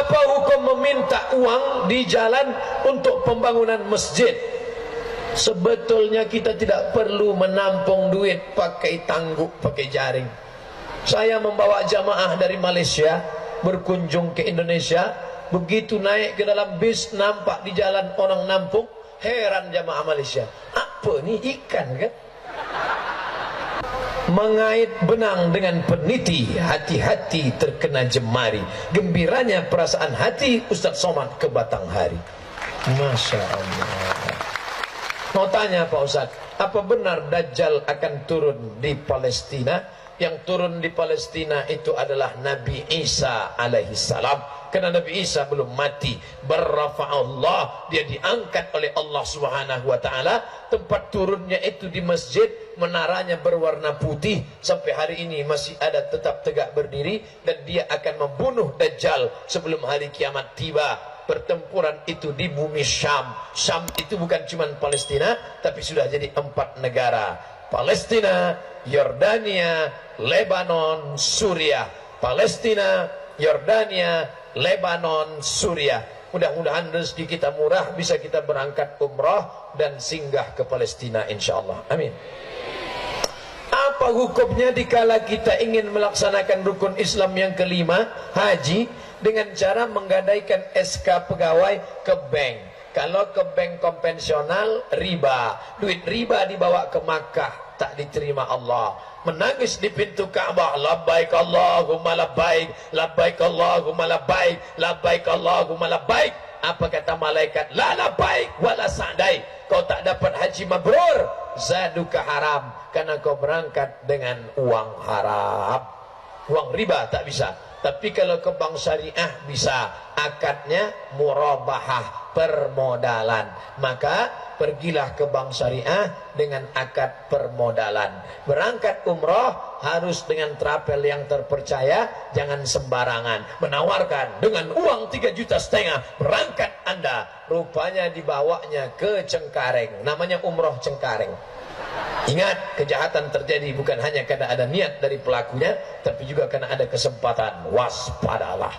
Apa hukum meminta uang di jalan untuk pembangunan masjid? Sebetulnya kita tidak perlu menampung duit pakai tangguk, pakai jaring. Saya membawa jamaah dari Malaysia berkunjung ke Indonesia. Begitu naik ke dalam bis, nampak di jalan orang nampung. Heran jamaah Malaysia, apa ni, ikan kan? Mengait benang dengan peniti, hati-hati terkena jemari. Gembiranya perasaan hati Ustaz Somad ke Batanghari. Masya Allah. Mau tanya Pak Ustaz, apa benar Dajjal akan turun di Palestina? Yang turun di Palestina itu adalah Nabi Isa alaihi salam. Karena Nabi Isa belum mati, berrafa'allah, dia diangkat oleh Allah Subhanahu wa taala. Tempat turunnya itu di masjid, menaranya berwarna putih, sampai hari ini masih ada, tetap tegak berdiri, dan dia akan membunuh Dajjal sebelum hari kiamat tiba. Pertempuran itu di bumi Syam. Syam itu bukan cuma Palestina, tapi sudah jadi 4 negara. Palestina, Yordania, Lebanon, Suriah. Palestina, Yordania, Lebanon, Suriah. Mudah-mudahan rezeki kita murah, bisa kita berangkat umrah dan singgah ke Palestina insyaallah. Amin. Apa hukumnya dikala kita ingin melaksanakan rukun Islam yang kelima, haji, dengan cara menggadaikan SK pegawai ke bank? Kalau ke bank konvensional, riba. Duit riba dibawa ke Makkah, tak diterima Allah. Menangis di pintu Ka'bah, labbaik Allahumma labbaik, labbaik Allahumma labbaik, labbaik Allahumma labbaik. Apa kata malaikat? La labbaik wala sa'dai. Kau tak dapat haji mabrur, zaduka haram, karena kau berangkat dengan uang haram. Uang riba tak bisa. Tapi kalau ke bank syariah bisa. Akadnya murabahah, permodalan. Maka pergilah ke bank syariah dengan akad permodalan. Berangkat umroh harus dengan travel yang terpercaya, jangan sembarangan menawarkan dengan uang 3,5 juta berangkat Anda. Rupanya dibawanya ke Cengkareng, namanya umroh Cengkareng. Ingat, kejahatan terjadi bukan hanya karena ada niat dari pelakunya, tapi juga karena ada kesempatan. Waspadalah,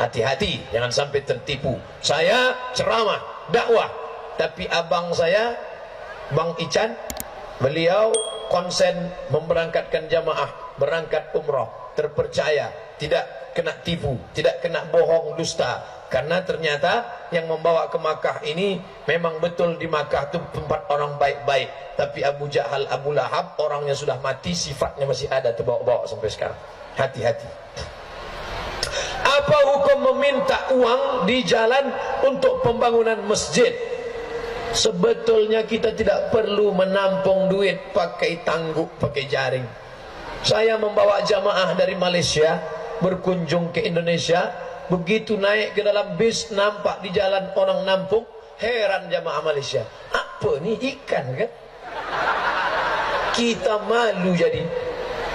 hati-hati, jangan sampai tertipu. Saya ceramah, dakwah, tapi abang saya, Bang Ican, beliau konsen memberangkatkan jamaah, berangkat umroh, terpercaya, tidak kena tipu, tidak kena bohong, dusta. Karena ternyata yang membawa ke Makkah ini memang betul di Makkah itu tempat orang baik-baik. Tapi Abu Jahal, Abu Lahab, orangnya sudah mati, sifatnya masih ada, terbawa-bawa sampai sekarang. Hati-hati. Apa hukum meminta uang di jalan untuk pembangunan masjid? Sebetulnya kita tidak perlu menampung duit pakai tangguk, pakai jaring. Saya membawa jamaah dari Malaysia berkunjung ke Indonesia. Begitu naik ke dalam bis, nampak di jalan orang nampung. Heran jamaah Malaysia, apa ni, ikan kan? Kita malu jadi.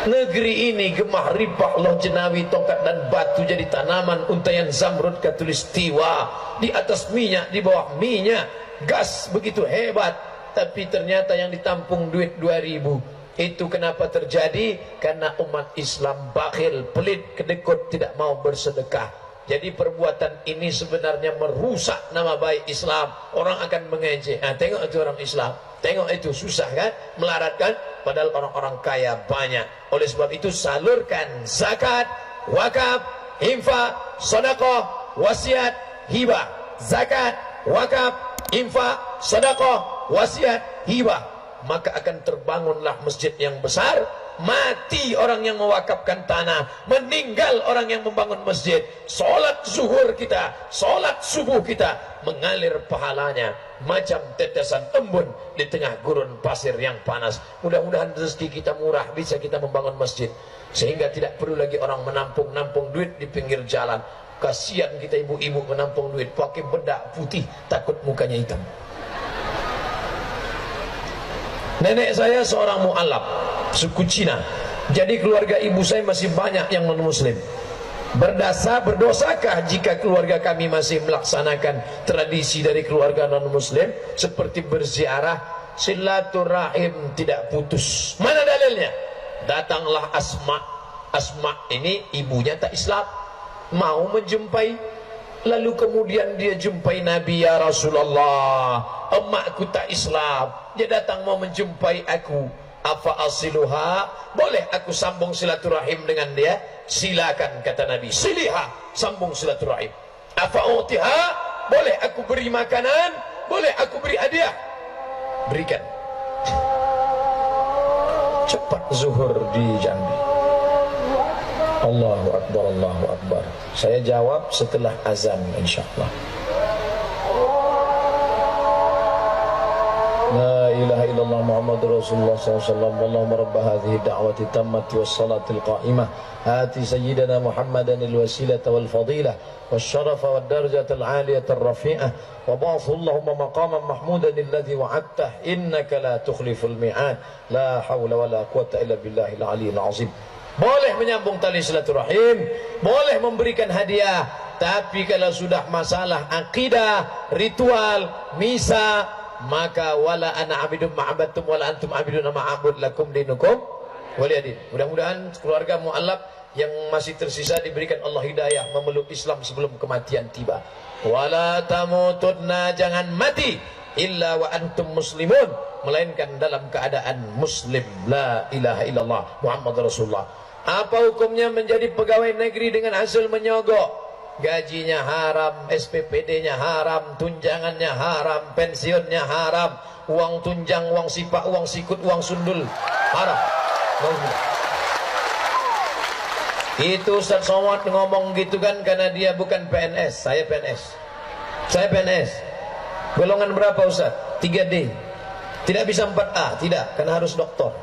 Negeri ini gemah ripah loh jenawi, tongkat dan batu jadi tanaman, untayan zamrud katulistiwa. Di atas minyak, di bawah minyak, gas begitu hebat. Tapi ternyata yang ditampung duit 2.000. Itu kenapa terjadi? Karena umat Islam bakhil, pelit, kedekut, tidak mau bersedekah. Jadi perbuatan ini sebenarnya merusak nama baik Islam. Orang akan mengejek. Tengok itu orang Islam, tengok itu susah kan, melarat kan, padahal orang-orang kaya banyak. Oleh sebab itu salurkan zakat, wakaf, infak, sedekah, wasiat, hibah. Zakat, wakaf, infak, sedekah, wasiat, hibah. Maka akan terbangunlah masjid yang besar. Mati orang yang mewakafkan tanah, meninggal orang yang membangun masjid. Solat zuhur kita, solat subuh kita mengalir pahalanya macam tetesan embun di tengah gurun pasir yang panas. Mudah-mudahan rezeki kita murah, bisa kita membangun masjid, sehingga tidak perlu lagi orang menampung-nampung duit di pinggir jalan. Kasihan kita ibu-ibu menampung duit pakai bedak putih, takut mukanya hitam. Nenek saya seorang mu'alaf, suku Cina. Jadi keluarga ibu saya masih banyak yang non-muslim. Berdosakah jika keluarga kami masih melaksanakan tradisi dari keluarga non-muslim seperti berziarah, silaturahim tidak putus? Mana dalilnya? Datanglah Asma. Asma ini ibunya tak Islam, mau menjumpai Lalu kemudian dia jumpai Nabi, ya Rasulullah, emakku tak Islam, dia datang mau menjumpai aku, apa asiluha, boleh aku sambung silaturahim dengan dia? Silakan, kata Nabi, siliha, sambung silaturahim. Apa utiha, boleh aku beri makanan, boleh aku beri hadiah, berikan. Cepat zuhur di Jambi. Allahu Akbar, Allahu Akbar. Saya jawab setelah azan insyaallah. La ilaha illallah Muhammadur Rasulullah sallallahu alaihi wasallam. Allahumma rabb hadhihi da'wati tammati was salatil qa'imah. Ati sayyidina Muhammadan al-wasilata wal fadilah wasyarafa wad darajatal 'aliyatar rafi'ah wa ba'athu Allahumma maqaman mahmudan alladhi wa'adtah innaka la tukhliful mi'ad. La haula wala quwwata illa billahil 'aliyyil 'azim. Boleh menyambung tali silaturahim, boleh memberikan hadiah, tapi kalau sudah masalah akidah, ritual, misa, maka wala ana abidum ma'abattum wala antum abidun ma'abud lakum dinukum waliyadin. Mudah-mudahan keluarga mu'allaf yang masih tersisa diberikan Allah hidayah memeluk Islam sebelum kematian tiba. Wala tamutunna, jangan mati illa wa antum muslimun, melainkan dalam keadaan muslim. La ilaha illallah Muhammad Rasulullah. Apa hukumnya menjadi pegawai negeri dengan hasil menyogok? Gajinya haram, SPPD-nya haram, tunjangannya haram, pensiunnya haram, uang tunjang, uang sipak, uang sikut, uang sundul haram. Itu Ustaz Somad ngomong gitu kan karena dia bukan PNS. Saya PNS. Saya PNS. Golongan berapa Ustaz? 3D. Tidak bisa 4A, tidak, karena harus doktor.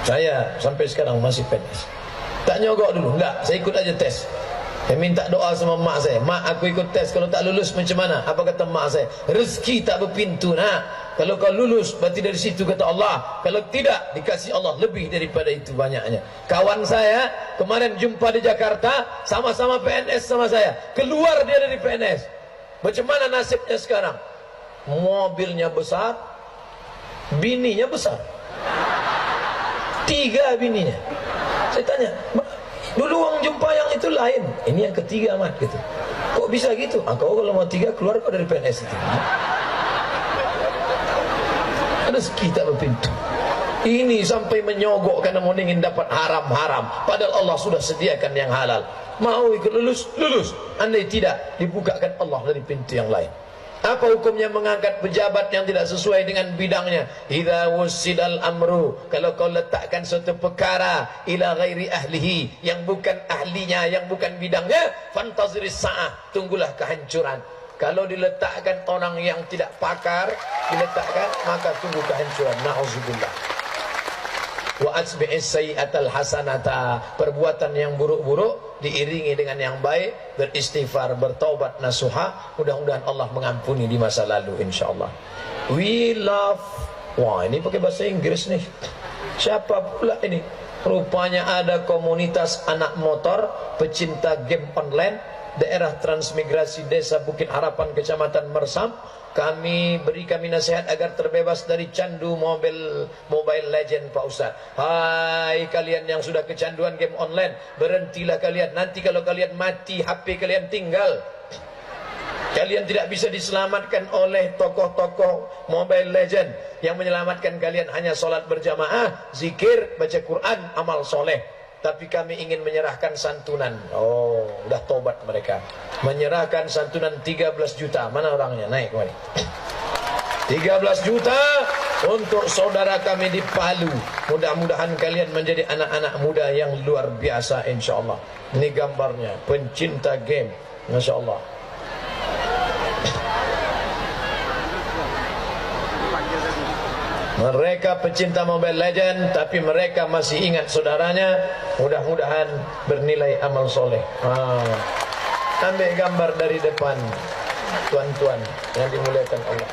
Saya sampai sekarang masih PNS. Tak nyogok dulu, enggak, saya ikut aja tes. Saya minta doa sama mak saya, mak aku ikut tes, kalau tak lulus macam mana? Apa kata mak saya? Rezeki tak berpintu nak. Kalau kau lulus berarti dari situ kata Allah. Kalau tidak dikasih Allah lebih daripada itu banyaknya. Kawan saya kemarin jumpa di Jakarta, sama-sama PNS sama saya. Keluar dia dari PNS. Macam mana nasibnya sekarang? Mobilnya besar, bininya besar. 3 bininya. Saya tanya, dulu orang jumpa yang itu lain, ini yang ketiga mat gitu. Kok bisa gitu? Kau kalau mau 3 keluar kau dari PNS itu. Rezeki tak berpintu. Ini sampai menyogok karena mau ingin dapat haram-haram, padahal Allah sudah sediakan yang halal. Mau ikut lulus, lulus. Andai tidak, dibukakan Allah dari pintu yang lain. Apa hukumnya mengangkat pejabat yang tidak sesuai dengan bidangnya? Idza wusidal amru, kalau kau letakkan suatu perkara ila ghairi ahlihi, yang bukan ahlinya, yang bukan bidangnya, fantaziris sa'ah, tunggulah kehancuran. Kalau diletakkan orang yang tidak pakar, diletakkan, maka tunggu kehancuran. Na'udzubillah. Wa asbi'is sayyi'atal hasanata, perbuatan yang buruk-buruk diiringi dengan yang baik, beristighfar, bertaubat nasuha, mudah-mudahan Allah mengampuni di masa lalu insyaallah. We love, wah ini pakai bahasa Inggris nih. Siapa pula ini? Rupanya ada komunitas anak motor pecinta game online daerah transmigrasi Desa Bukit Harapan Kecamatan Mersam. Kami nasihat agar terbebas dari candu Mobile Legend Pak Ustaz. Hai kalian yang sudah kecanduan game online, berhentilah kalian. Nanti kalau kalian mati, HP kalian tinggal. Kalian tidak bisa diselamatkan oleh tokoh-tokoh Mobile Legend. Yang menyelamatkan kalian hanya sholat berjamaah, zikir, baca Quran, amal soleh. Tapi kami ingin menyerahkan santunan. Oh, udah tobat mereka. Menyerahkan santunan 13 juta. Mana orangnya? Naik kemari. 13 juta untuk saudara kami di Palu. Mudah-mudahan kalian menjadi anak-anak muda yang luar biasa insyaallah. Ini gambarnya, pencinta game. Masya Allah. Mereka pecinta Mobile Legend, tapi mereka masih ingat saudaranya. Mudah-mudahan bernilai amal soleh. Ambil gambar dari depan, tuan-tuan yang dimuliakan Allah.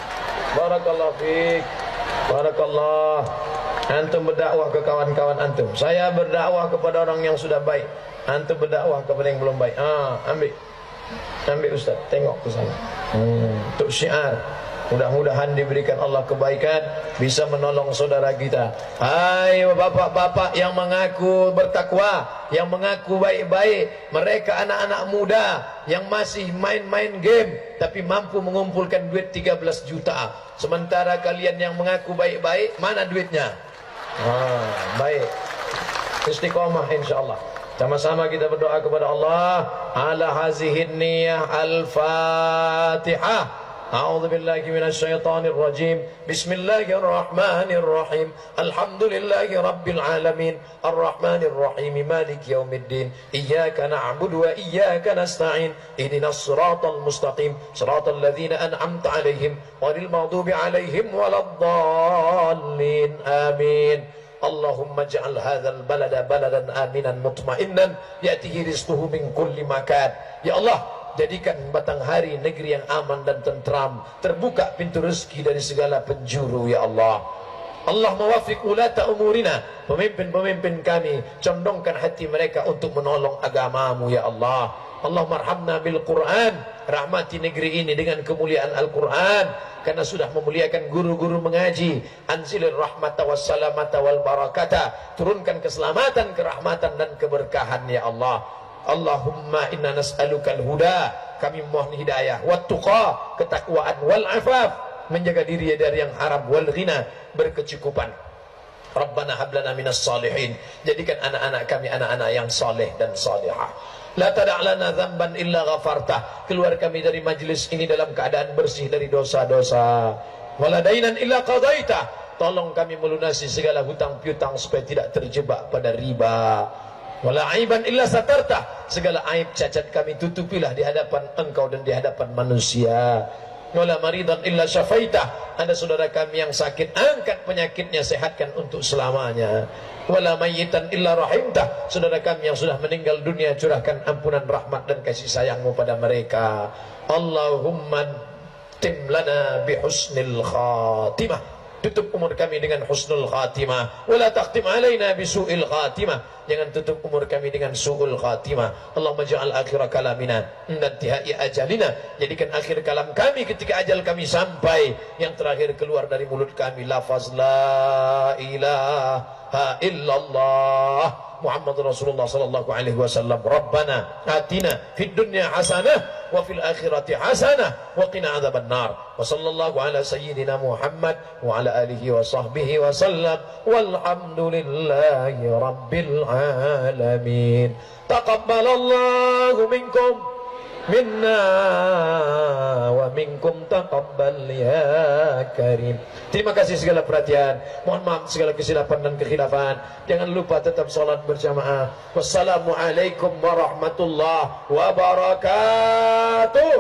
Barakallahu fiik. Barakallah. Antum berdakwah ke kawan-kawan antum. Saya berdakwah kepada orang yang sudah baik. Antum berdakwah kepada yang belum baik. Ambil Ustaz, tengok ke sana. Untuk syiar. Mudah-mudahan diberikan Allah kebaikan, bisa menolong saudara kita. Hai bapak-bapak yang mengaku bertakwa, yang mengaku baik-baik, mereka anak-anak muda yang masih main-main game tapi mampu mengumpulkan duit 13 juta. Sementara kalian yang mengaku baik-baik, mana duitnya? Baik. Istiqomah insyaallah. Sama-sama kita berdoa kepada Allah. Ala hazihin niyah al-Fatihah. أعوذ بالله من الشيطان الرجيم بسم الله الرحمن الرحيم الحمد لله رب العالمين الرحمن الرحيم مالك يوم الدين إياك نعبد وإياك نستعين اهدنا الصراط المستقيم صراط الذين أنعمت عليهم غير المغضوب عليهم ولا الضالين آمين اللهم اجعل هذا البلد بلدا آمنا مطمئنا يأتيه رزقه من كل مكان. Ya Allah, jadikan Batanghari negeri yang aman dan tentram, terbuka pintu rezeki dari segala penjuru ya Allah. Allah mawafiq ulata umurina, pemimpin-pemimpin kami, condongkan hati mereka untuk menolong agamamu ya Allah. Allah marhamna bil Quran, rahmati negeri ini dengan kemuliaan Al-Quran, karena sudah memuliakan guru-guru mengaji. Anzilir rahmata wassalamata wal barakata, turunkan keselamatan, kerahmatan dan keberkahan ya Allah. Allahumma inna nas'alukal huda, kami mohon hidayah, wat tuqa, ketakwaan, wal afaf, menjaga diri dari yang haram, wal ghina, berkecukupan. Rabbana hablana minas salihin, jadikan anak-anak kami anak-anak yang saleh dan salihah. La tada'lana dzamban illa ghafartah, keluar kami dari majlis ini dalam keadaan bersih dari dosa-dosa. Wala dainan illa qadaitah, tolong kami melunasi segala hutang piutang supaya tidak terjebak pada riba. Wala aiban illa satarta, segala aib cacat kami tutupilah di hadapan engkau dan di hadapan manusia. Wala maridan illa syafaitah, ada saudara kami yang sakit, angkat penyakitnya, sehatkan untuk selamanya. Wala mayyitan illa rahimtah, saudara kami yang sudah meninggal dunia, curahkan ampunan, rahmat dan kasih sayangmu pada mereka. Allahumma tim lana bihusnil khatimah, tutup umur kami dengan husnul khatimah. Wala takhtim alaina bisu'il khatimah, jangan tutup umur kami dengan su'ul khatimah. Allahumma ja'al akhir kalamina intihai ajalina, jadikan akhir kalam kami ketika ajal kami sampai, yang terakhir keluar dari mulut kami lafaz la ilaha illallah Muhammad Rasulullah sallallahu alaihi wasallam. Rabbana atina fid dunya hasanah wa fil akhirati hasanah wa qina adzabannar. Wa sallallahu ala sayyidina Muhammad wa ala alihi wa sahbihi wa sallam. Walhamdulillahi rabbil alamin. Taqabbalallahu minkum minna wa minkum taqabbal ya karim. Terima kasih segala perhatian, mohon maaf segala kesilapan dan kekhilafan. Jangan lupa tetap salat berjamaah. Wassalamualaikum warahmatullahi wabarakatuh.